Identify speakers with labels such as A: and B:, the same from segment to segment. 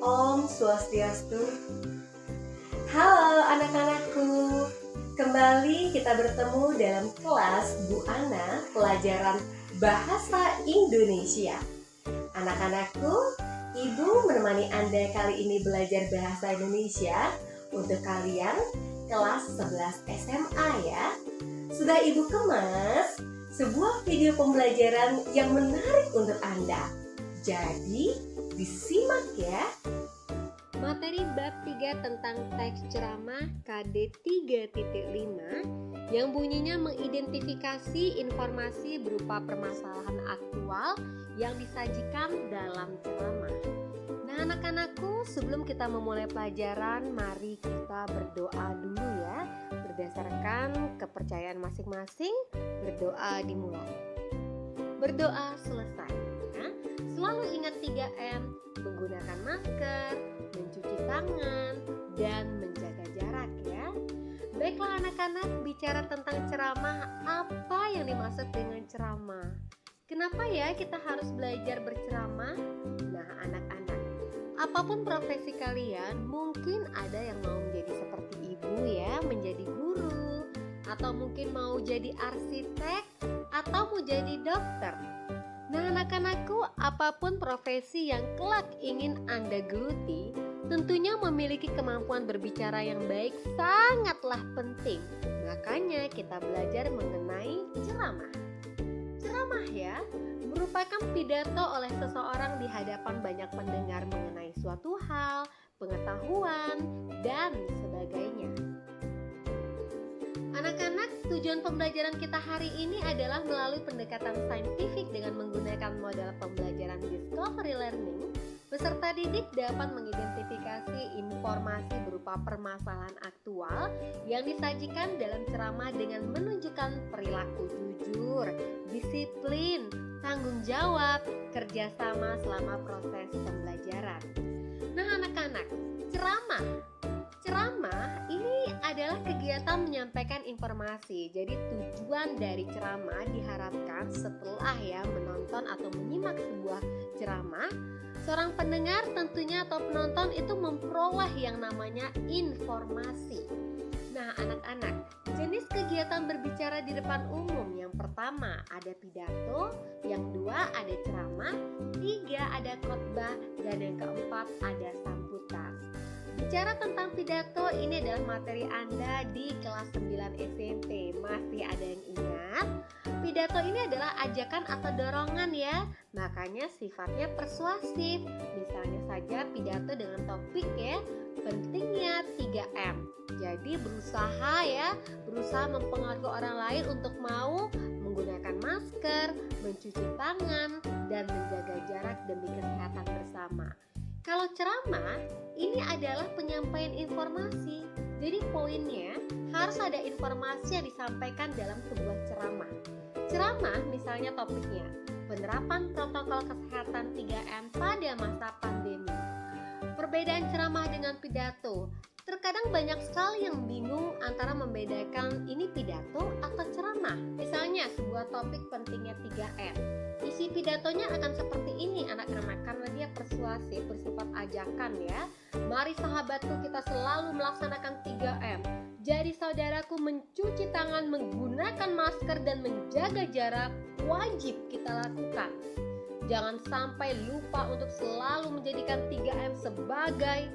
A: Om Swastiastu. Halo anak-anakku, kembali kita bertemu dalam kelas Bu Ana pelajaran Bahasa Indonesia. Anak-anakku, Ibu menemani Anda kali ini belajar Bahasa Indonesia untuk kalian kelas 11 SMA ya. Sudah Ibu kemas sebuah video pembelajaran yang menarik untuk Anda. Jadi, disimak ya.
B: Materi bab 3 tentang teks ceramah KD 3.5 yang bunyinya mengidentifikasi informasi berupa permasalahan aktual yang disajikan dalam ceramah. Nah anak-anakku, sebelum kita memulai pelajaran, mari kita berdoa dulu ya. Berdasarkan kepercayaan masing-masing, berdoa dimulai. Berdoa selesai. Nah, selalu ingat 3M, menggunakan masker, mencuci tangan, dan menjaga jarak ya. Baiklah anak-anak, bicara tentang ceramah, apa yang dimaksud dengan ceramah? Kenapa ya kita harus belajar berceramah? Nah anak-anak, apapun profesi kalian, mungkin ada yang mau menjadi seperti ibu ya, menjadi guru, atau mungkin mau jadi arsitek, atau mau jadi dokter. Nah anak-anakku, apapun profesi yang kelak ingin Anda geluti, tentunya memiliki kemampuan berbicara yang baik sangatlah penting. Makanya kita belajar mengenai ceramah. Ceramah ya, merupakan pidato oleh seseorang di hadapan banyak pendengar mengenai suatu hal, pengetahuan, dan sebagainya. Anak-anak, tujuan pembelajaran kita hari ini adalah melalui pendekatan saintifik dengan menggunakan model pembelajaran Discovery Learning. Peserta didik dapat mengidentifikasi informasi berupa permasalahan aktual yang disajikan dalam ceramah dengan menunjukkan perilaku jujur, disiplin, tanggung jawab, kerjasama selama proses pembelajaran. Nah anak-anak, ceramah ini adalah kegiatan menyampaikan informasi. Jadi tujuan dari ceramah diharapkan setelah ya menonton atau menyimak sebuah ceramah, seorang pendengar tentunya atau penonton itu memperoleh yang namanya informasi. Nah anak-anak, jenis kegiatan berbicara di depan umum yang pertama ada pidato, yang kedua ada ceramah, tiga ada khotbah, dan yang keempat ada sambutan. Bicara tentang pidato, ini adalah materi Anda di kelas 9 SMP. Masih ada yang ingat? Pidato ini adalah ajakan atau dorongan ya. Makanya sifatnya persuasif. Misalnya saja pidato dengan topik ya, pentingnya 3M. Jadi berusaha mempengaruhi orang lain untuk mau menggunakan masker, mencuci tangan, dan menjaga jarak demi kesehatan bersama. Kalau ceramah, ini adalah penyampaian informasi. Jadi poinnya harus ada informasi yang disampaikan dalam sebuah ceramah. Ceramah misalnya topiknya, penerapan protokol kesehatan 3M pada masa pandemi. Perbedaan ceramah dengan pidato. Terkadang banyak sekali yang bingung antara membedakan ini pidato atau ceramah. Misalnya sebuah topik pentingnya 3M. Isi pidatonya akan seperti ini anak-anak karena dia persuasif, bersifat ajakan ya. Mari sahabatku kita selalu melaksanakan 3M. Jadi saudaraku, mencuci tangan, menggunakan masker dan menjaga jarak wajib kita lakukan. Jangan sampai lupa untuk selalu menjadikan 3M sebagai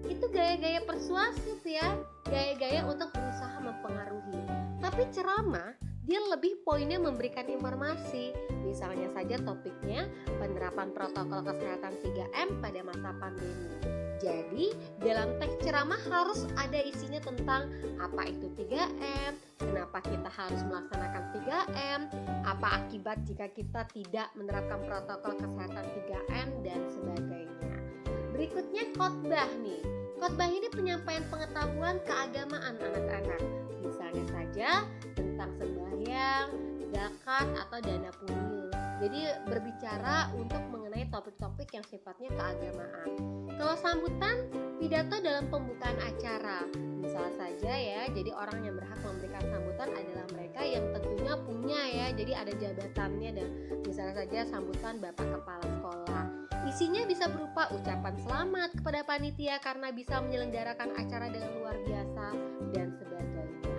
B: itu gaya-gaya persuasif ya, gaya-gaya untuk berusaha mempengaruhi. Tapi ceramah dia lebih poinnya memberikan informasi. Misalnya saja topiknya penerapan protokol kesehatan 3M pada masa pandemi. Jadi dalam teks ceramah harus ada isinya tentang apa itu 3M, kenapa kita harus melaksanakan 3M, apa akibat jika kita tidak menerapkan protokol kesehatan 3M, dan sebagainya. Berikutnya khotbah nih. Khotbah ini penyampaian pengetahuan keagamaan anak-anak. Misalnya saja tentang sembahyang, zakat, atau dana punya. Jadi berbicara untuk mengenai topik-topik yang sifatnya keagamaan. Kalau sambutan, pidato dalam pembukaan acara. Misal saja ya, jadi orang yang berhak memberikan sambutan adalah mereka yang tentunya punya ya, jadi ada jabatannya dan misalnya saja sambutan Bapak Kepala Sekolah. Isinya bisa berupa ucapan selamat kepada panitia karena bisa menyelenggarakan acara dengan luar biasa dan sebagainya.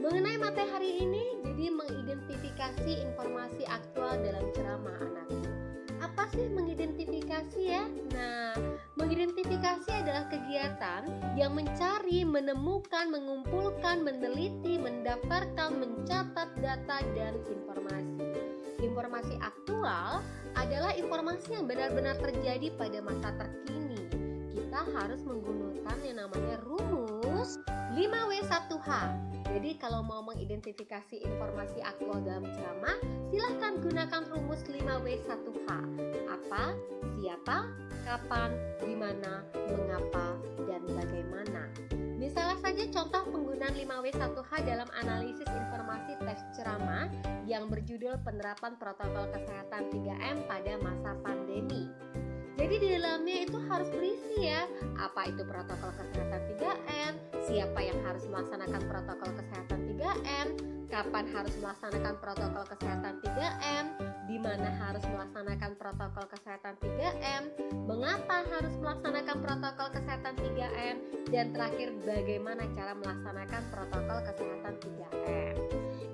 B: Mengenai materi hari ini, jadi mengidentifikasi informasi aktual dalam ceramah anakku. Apa sih mengidentifikasi ya? Nah, mengidentifikasi adalah kegiatan yang mencari, menemukan, mengumpulkan, meneliti, mendaftarkan, mencatat data dan informasi. Informasi aktual adalah informasi yang benar-benar terjadi pada masa terkini. Kita harus menggunakan yang namanya rumus 5W1H. Jadi kalau mau mengidentifikasi informasi aktual dalam ceramah, silahkan gunakan rumus 5W1H. Apa, siapa, kapan, di mana, mengapa, dan bagaimana. Misalnya saja contoh penggunaan 5W1H dalam analisis informasi teks ceramah yang berjudul penerapan protokol kesehatan 3M pada masa pandemi. Jadi di dalamnya itu harus berisi ya, apa itu protokol kesehatan 3M, siapa yang harus melaksanakan protokol kesehatan 3M, kapan harus melaksanakan protokol kesehatan 3M, di mana harus melaksanakan protokol kesehatan 3M, mengapa harus melaksanakan protokol kesehatan 3M, dan terakhir bagaimana cara melaksanakan protokol kesehatan 3M.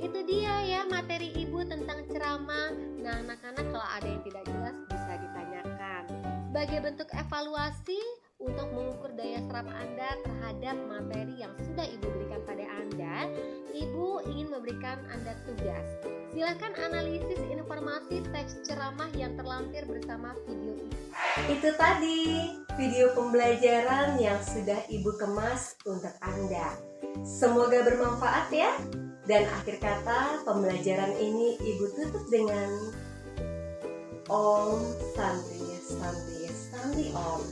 B: Itu dia ya materi Ibu tentang ceramah. Nah, anak-anak kalau ada yang tidak jelas bisa ditanyakan. Sebagai bentuk evaluasi untuk mengukur daya serap Anda terhadap materi yang sudah Ibu berikan pada Anda, Ibu ingin memberikan Anda tugas. Silakan analisis informasi teks ceramah yang terlampir bersama video ini.
A: Itu tadi video pembelajaran yang sudah Ibu kemas untuk Anda. Semoga bermanfaat ya. Dan akhir kata pembelajaran ini Ibu tutup dengan Om Santi Santi Santi Om.